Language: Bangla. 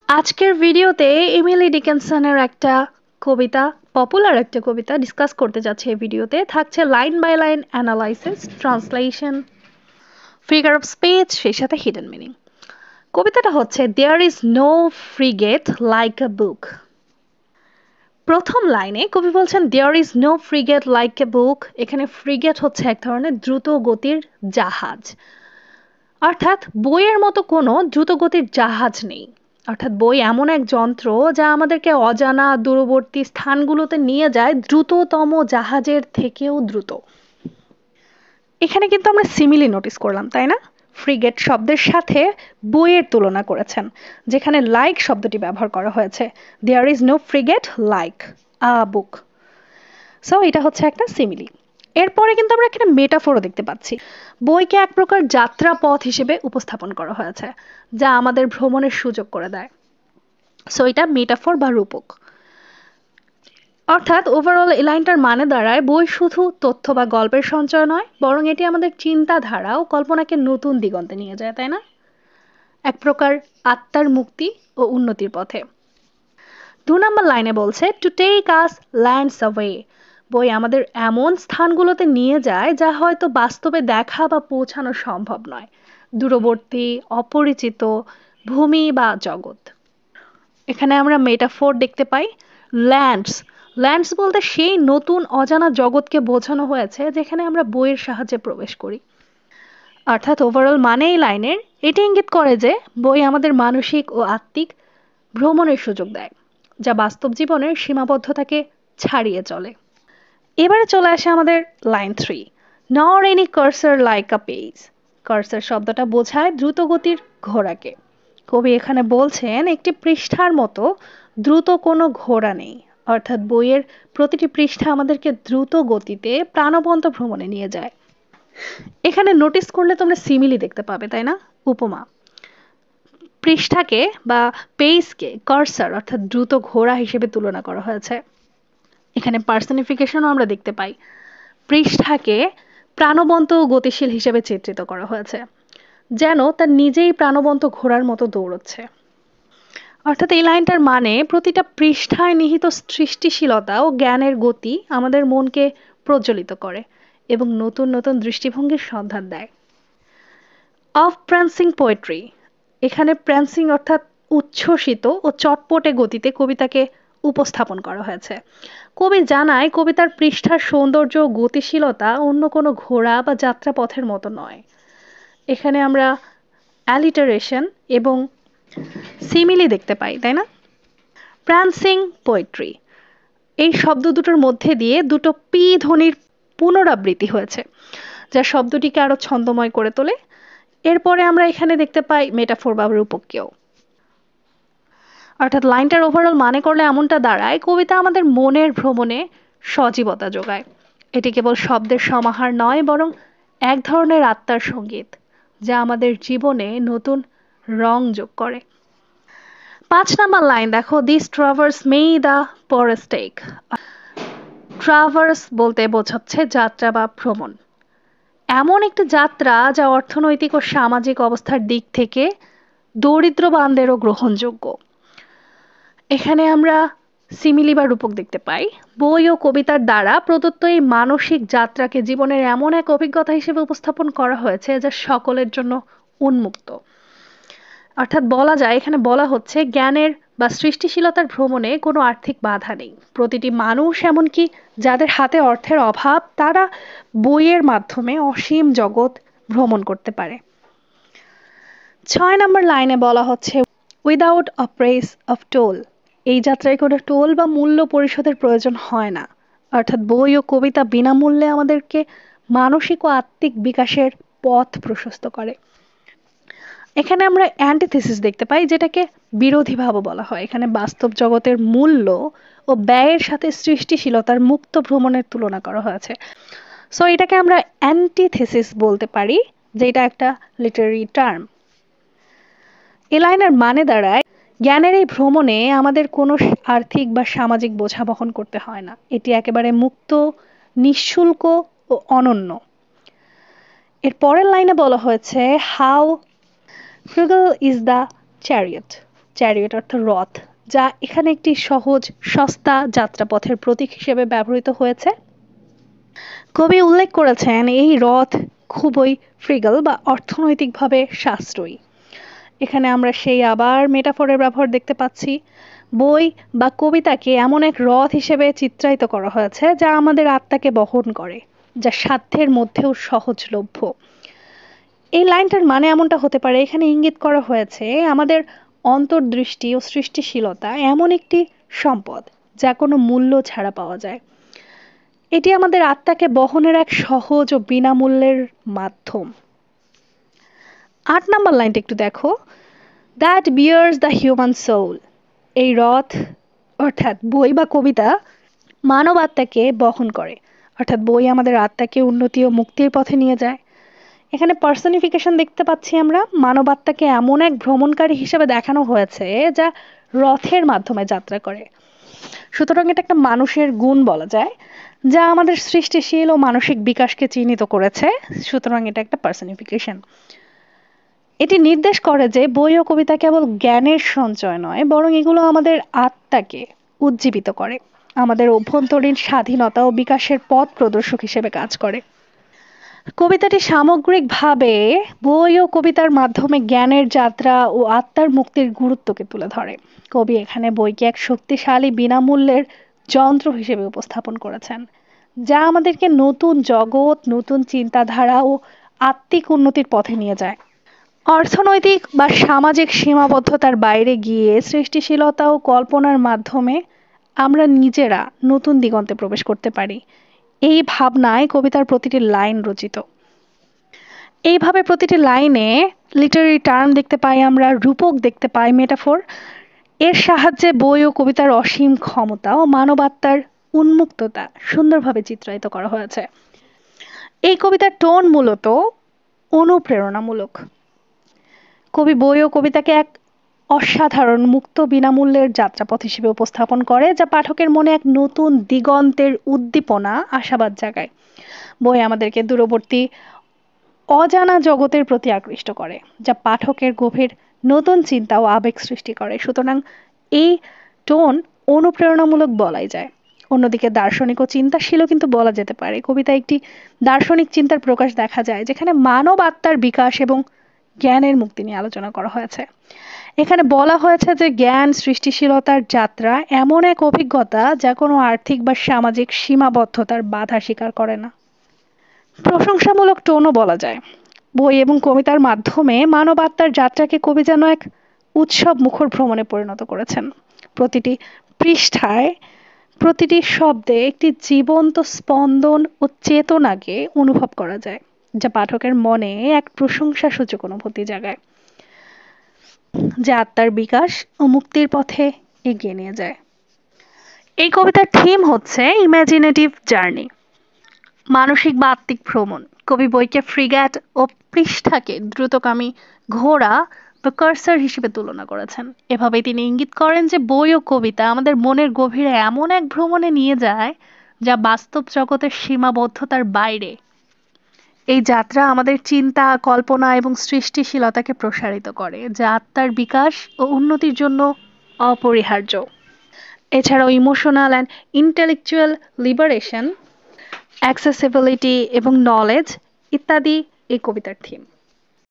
আজকের ভিডিওতে এমিলি ডিকিনসনের একটা কবিতা, পপুলার একটা কবিতা ডিসকাস করতে যাচ্ছে। এই ভিডিওতে থাকছে line by line analysis, translation, figure of speech, সেই সাথে হিডেন মিনিং। কবিতাটা হচ্ছে there is no frigate like a book. প্রথম লাইনে কবি বলছেন there is no frigate like a book. এখানে ফ্রিগেট হচ্ছে এক ধরনের দ্রুত গতির জাহাজ, অর্থাৎ বইয়ের মতো কোনো দ্রুতগতির জাহাজ নেই। অর্থাৎ বই এমন এক যন্ত্র যা আমাদেরকে অজানা দূরবর্তী স্থানগুলোতে নিয়ে যায় দ্রুততম জাহাজের থেকেও দ্রুত। এখানে কিন্তু আমরা সিমিলি নোটিস করলাম, তাই না? ফ্রিগেট শব্দের সাথে বইয়ের তুলনা করেছেন, যেখানে লাইক শব্দটি ব্যবহার করা হয়েছে। There is no frigate like a book. So এটা হচ্ছে একটা সিমিলি। এরপরে কিন্তু আমরা এখানে মেটাফোরও দেখতে পাচ্ছি। বইকে এক প্রকার যাত্রা পথ হিসেবে উপস্থাপন করা হয়েছে, যা আমাদের ভ্রমণের সুযোগ করে দেয়। সো এটা মেটাফোর বা রূপক। অর্থাৎ ওভারঅল এই লাইনটার মানে দাঁড়ায় বই শুধু তথ্য বা গল্পের সঞ্চয় নয়, বরং এটি আমাদের চিন্তাধারা ও কল্পনাকে নতুন দিগন্তে নিয়ে যায়, তাই না? এক প্রকার আত্মার মুক্তি ও উন্নতির পথে। 2 নম্বর লাইনে বলছে to take us lands away. বই আমাদের এমন স্থানগুলোতে নিয়ে যায় যা হয়তো বাস্তবে দেখা বা পৌঁছানো সম্ভব নয়, দূরবর্তী অপরিচিত ভূমি বা জগৎ। এখানে আমরা মেটাফোর দেখতে পাই। ল্যান্ডস, ল্যান্ডস বলতে সেই নতুন অজানা জগৎকে বোঝানো হয়েছে যেখানে আমরা বইয়ের সাহায্যে প্রবেশ করি। অর্থাৎ ওভারঅল মানে এই লাইনের এটি ইঙ্গিত করে যে বই আমাদের মানসিক ও আত্মিক ভ্রমণের সুযোগ দেয়, যা বাস্তব জীবনের সীমাবদ্ধতাকে ছাড়িয়ে চলে। এবারে চলে আসে আমাদের লাইন 3, নর এনি কার্সার লাইক আ পেজ। কার্সার শব্দটা বোঝায় দ্রুতগতির ঘোড়াকে। কবি এখানে বলছেন একটি পৃষ্ঠার মতো দ্রুত কোনো ঘোড়া নেই। অর্থাৎ বইয়ের প্রতিটি পৃষ্ঠা আমাদেরকে দ্রুত গতিতে প্রাণবন্ত ভ্রমণে নিয়ে যায়। এখানে নোটিস করলে তোমরা সিমিলি দেখতে পাবে, তাই না? উপমা। পৃষ্ঠাকে বা পেজকে কার্সার অর্থাৎ দ্রুত ঘোড়া হিসেবে তুলনা করা হয়েছে। এখানে পার্সনিফিকেশনও আমরা দেখতে পাই। পৃষ্ঠাকে প্রাণবন্ত ও গতিশীল হিসেবে চিত্রিত করা হয়েছে, যেন তার নিজেই প্রাণবন্ত ঘোড়ার মতো দৌড়চ্ছে। অর্থাৎ এই লাইনটার মানে প্রতিটা পৃষ্ঠায় নিহিত সৃষ্টিশীলতা ও জ্ঞানের গতি আমাদের মনকে প্রজ্বলিত করে এবং নতুন নতুন দৃষ্টিভঙ্গির সন্ধান দেয়। অফ প্রান্সিং পোয়েট্রি, এখানে প্রান্সিং অর্থাৎ উচ্ছ্বসিত ও চটপটে গতিতে কবিতাকে উপস্থাপন করা হয়েছে। কবি জানায় কবিতার পৃষ্ঠার সৌন্দর্য ও গতিশীলতা অন্য কোনো ঘোড়া বা যাত্রাপথের মতো নয়। এখানে আমরা অ্যালিটারেশন এবং সিমিলি দেখতে পাই, তাই না? প্রান্সিং পোয়েট্রি, এই শব্দ দুটোর মধ্যে দিয়ে দুটো পি ধ্বনির পুনরাবৃত্তি হয়েছে, যা শব্দটিকে আরো ছন্দময় করে তোলে। এরপরে আমরা এখানে দেখতে পাই মেটাফোর বা রূপককেও। অর্থাৎ লাইনটার ওভারঅল মানে করলে এমনটা দাঁড়ায় কবিতা আমাদের মনের ভ্রমণে সজীবতা যোগায়। এটি কেবল শব্দের সমাহার নয়, বরং এক ধরনের আত্মার সঙ্গীত, যা আমাদের জীবনে নতুন রং যোগ করে। 5 নম্বর লাইন দেখো, this traverse may the poorest take. Traverse বলতে বোঝাচ্ছে যাত্রা বা ভ্রমণ, এমন একটি যাত্রা যা অর্থনৈতিক ও সামাজিক অবস্থার দিক থেকে দরিদ্রবানদেরও গ্রহণযোগ্য। এখানে আমরা সিমিলি বা রূপক দেখতে পাই। বই ও কবিতার দ্বারা প্রদত্ত এই মানসিক যাত্রাকে জীবনের এমন এক অভিজ্ঞতা হিসেবে উপস্থাপন করা হয়েছে যা সকলের জন্য উন্মুক্ত। অর্থাৎ বলা যায় এখানে বলা হচ্ছে জ্ঞানের বা সৃষ্টিশীলতার ভ্রমণে কোনো আর্থিক বাধা নেই। প্রতিটি মানুষ, এমনকি যাদের হাতে অর্থের অভাব, তারা বইয়ের মাধ্যমে অসীম জগৎ ভ্রমণ করতে পারে। 6 নম্বর লাইনে বলা হচ্ছে without a press of toll. এই যাত্রায় কোনো টোল বা মূল্য পরিশোধের প্রয়োজন হয় না। অর্থাৎ বই ও কবিতা বিনামূল্যে আমাদেরকে মানসিক ও আত্মিক বিকাশের পথ প্রশস্ত করে। এখানে আমরা অ্যান্টিথিসিস দেখতে পাই, যেটাকে বিরোধী ভাব বলা হয়। এখানে বাস্তব জগতের মূল্য ও ব্যয়ের সাথে সৃষ্টিশীলতার মুক্ত ভ্রমণের তুলনা করা হয়েছে। সো এটাকে আমরা অ্যান্টিথিসিস বলতে পারি, যেটা একটা লিটারারি টার্ম। এই লাইনের মানে দাঁড়ায় জ্ঞানের এই ভ্রমণে আমাদের কোনো আর্থিক বা সামাজিক বোঝা বহন করতে হয় না। এটি একেবারে মুক্ত, নিঃশুল্ক ও অনন্য। এর পরের লাইনে বলা হয়েছে how frugal is the chariot. Chariot অর্থ রথ, যা এখানে একটি সহজ সস্তা যাত্রাপথের প্রতীক হিসেবে ব্যবহৃত হয়েছে। কবি উল্লেখ করেছেন এই রথ খুবই ফ্রিগল বা অর্থনৈতিকভাবে সাশ্রয়ী। এখানে আমরা সেই আবার মেটাফোরের ব্যবহার দেখতে পাচ্ছি। বই বা কবিতাকে এমন এক রথ হিসেবে চিত্রায়িত করা হয়েছে যা আমাদের আত্মাকে বহন করে, যা সাধ্যের মধ্যেও সহজলভ্য। এই লাইনটার মানে এমনটা হতে পারে, এখানে ইঙ্গিত করা হয়েছে আমাদের অন্তর্দৃষ্টি ও সৃষ্টিশীলতা এমন একটি সম্পদ যা কোনো মূল্য ছাড়া পাওয়া যায়। এটি আমাদের আত্মাকে বহনের এক সহজ ও বিনামূল্যের মাধ্যম। 8 নম্বর লাইনটা একটু দেখো, that bears the human soul. এই রথ অর্থাৎ বই বা কবিতা মানব আত্মাকে বহন করে, অর্থাৎ বই আমাদের আত্মাকে উন্নতি ও মুক্তির পথে নিয়ে যায়। এখানে পার্সনিফিকেশন দেখতে পাচ্ছি আমরা, মানব আত্মাকে এমন এক ভ্রমণকারী হিসেবে দেখানো হয়েছে যা রথের মাধ্যমে যাত্রা করে। সুতরাং এটা একটা মানুষের গুণ বলা যায়, যা আমাদের সৃষ্টিশীল ও মানসিক বিকাশকে চিহ্নিত করেছে। সুতরাং এটা একটা পার্সনিফিকেশন। এটি নির্দেশ করে যে বই ও কবিতা কেবল জ্ঞানের সঞ্চয় নয়, বরং এগুলো আমাদের আত্মাকে উজ্জীবিত করে, আমাদের অভ্যন্তরীণ স্বাধীনতা ও বিকাশের পথ প্রদর্শক হিসেবে কাজ করে। কবিতাটি সামগ্রিকভাবে বই ও কবিতার মাধ্যমে জ্ঞানের যাত্রা ও আত্মার মুক্তির গুরুত্বকে তুলে ধরে। কবি এখানে বইকে এক শক্তিশালী বিনামূল্যের যন্ত্র হিসেবে উপস্থাপন করেছেন, যা আমাদেরকে নতুন জগৎ, নতুন চিন্তাধারা ও আত্মিক উন্নতির পথে নিয়ে যায়। অর্থনৈতিক বা সামাজিক সীমাবদ্ধতার বাইরে গিয়ে সৃষ্টিশীলতা ও কল্পনার মাধ্যমে আমরা নিজেরা নতুন দিগন্তে প্রবেশ করতে পারি। এই ভাবনায় কবিতার প্রতিটি লাইন রচিত। এইভাবে প্রতিটি লাইনে লিটারারি টার্ম দেখতে পাই আমরা, রূপক দেখতে পাই, মেটাফোর। এর সাহায্যে বই ও কবিতার অসীম ক্ষমতা ও মানবাত্মার উন্মুক্ততা সুন্দরভাবে চিত্রায়িত করা হয়েছে। এই কবিতার টোন মূলত অনুপ্রেরণামূলক। কবি বই ও কবিতাকে এক অসাধারণ মুক্ত বিনামূল্যের যাত্রাপথ হিসেবে উপস্থাপন করে, যা পাঠকের মনে এক নতুন দিগন্তের উদ্দীপনা, আশাবাদ জাগায়। বই আমাদেরকে দূরবর্তী অজানা জগতের প্রতি আকৃষ্ট করে, যা পাঠকের গভীর নতুন চিন্তা ও আবেগ সৃষ্টি করে। সুতরাং এই টোন অনুপ্রেরণামূলক বলাই যায়। অন্যদিকে দার্শনিক ও চিন্তাশীলও কিন্তু বলা যেতে পারে। কবিতায় একটি দার্শনিক চিন্তার প্রকাশ দেখা যায়, যেখানে মানব আত্মার বিকাশ এবং জ্ঞানের মুক্তি নিয়ে আলোচনা করা হয়েছে। এখানে বলা হয়েছে যে জ্ঞান সৃষ্টিশীলতার যাত্রা এমন এক অভিজ্ঞতা যা কোনো আর্থিক বা সামাজিক সীমাবদ্ধতার বাধা স্বীকার করে না। প্রশংসামূলক টোনও বলা যায়। বই এবং কবিতার মাধ্যমে মানব আত্মার যাত্রাকে কবি যেন এক উৎসব মুখর ভ্রমণে পরিণত করেছেন। প্রতিটি পৃষ্ঠায়, প্রতিটি শব্দে একটি জীবন্ত স্পন্দন ও চেতনাকে অনুভব করা যায়, যা পাঠকের মনে এক প্রশংসাসূচক অনুভূতি জাগায়, যা আত্মার বিকাশ ও মুক্তির পথে এগিয়ে নিয়ে যায়। এই কবিতার থিম হচ্ছে ইমাজিনেটিভ জার্নি, মানসিক বা আত্মিক ভ্রমণ। কবি বইকে ফ্রিগ্যাট ও পৃষ্ঠাকে দ্রুতগামী ঘোড়া বা কার্সার হিসেবে তুলনা করেছেন। এভাবে তিনি ইঙ্গিত করেন যে বই ও কবিতা আমাদের মনের গভীরে এমন এক ভ্রমণে নিয়ে যায় যা বাস্তব জগতের সীমাবদ্ধতার বাইরে। এই যাত্রা আমাদের চিন্তা, কল্পনা এবং সৃষ্টিশীলতাকে প্রসারিত করে, যা আত্মার বিকাশ ও উন্নতির জন্য অপরিহার্য। এছাড়াও emotional and intellectual liberation, accessibility এবং নলেজ ইত্যাদি এই কবিতার থিম।